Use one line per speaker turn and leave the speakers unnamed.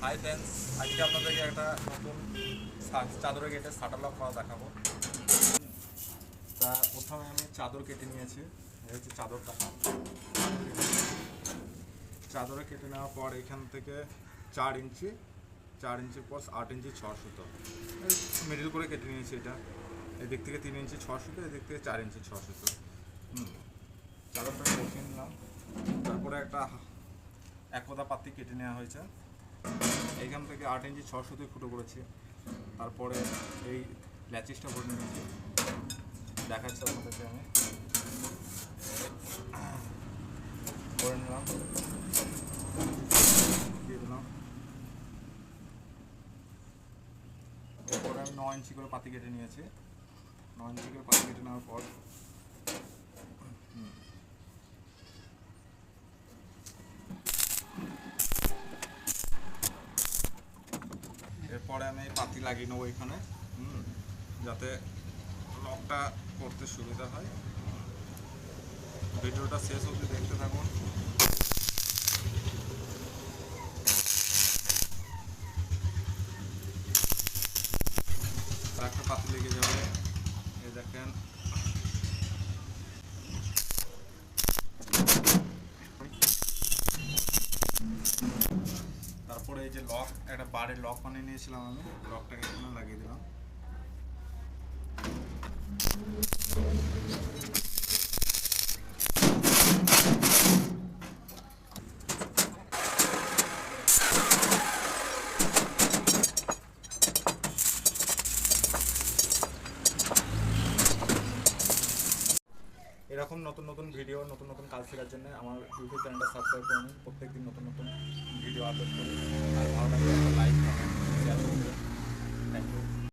Hi friends, আজকে আপনাদেরকে একটা নতুন চাদরের কেটে শাটার লক করা দেখাবো। তা প্রথমে আমি চাদর কেটে নিয়েছি। এই হচ্ছে চাদর কাটা। চাদরে কেটে নেওয়ার পর এখান থেকে 4 ইঞ্চি পর 8 ইঞ্চি 6 সুতো মিডিল করে কেটে নিয়েছি। এটা এদিক থেকে 3 ইঞ্চি 6 সুতো, এদিক থেকে 4 ইঞ্চি 6 সুতো। চাদরটা বসিয়ে নিলাম। তারপরে একটা একদা পাতি কেটে নেওয়া হয়েছে। এইখান থেকে 8 ইঞ্চি 6 সুতোই ফুটো করেছি। তারপরে এই ল্যাচিসটা ভরে নিয়েছি, দেখাচ্ছি আপনাদেরকে। আমি করে নিলাম, দিয়ে দিলাম। এরপরে আমি 9 ইঞ্চি করে পাতি কেটে নিয়েছি। 9 ইঞ্চি করে পাতি কেটে নেওয়ার পর এরপরে আমি পাতি লাগিয়ে নেবো এখানে, যাতে লকটা করতে সুবিধা হয়। ভিডিওটা শেষ অবধি দেখতে থাকুন। একটা পাতি লেগে যাবে, এই দেখেন। তারপরে এই যে লক, একটা বারের লক বানিয়ে নিয়েছিলাম আমি, লকটাকে এখানে লাগিয়ে দিলাম। এরকম নতুন নতুন ভিডিও, নতুন নতুন কাজ শেখার জন্য আমার ইউটিউব চ্যানেলটা সাবস্ক্রাইব করুন। প্রত্যেকদিন নতুন নতুন ভিডিও আপলোড করি।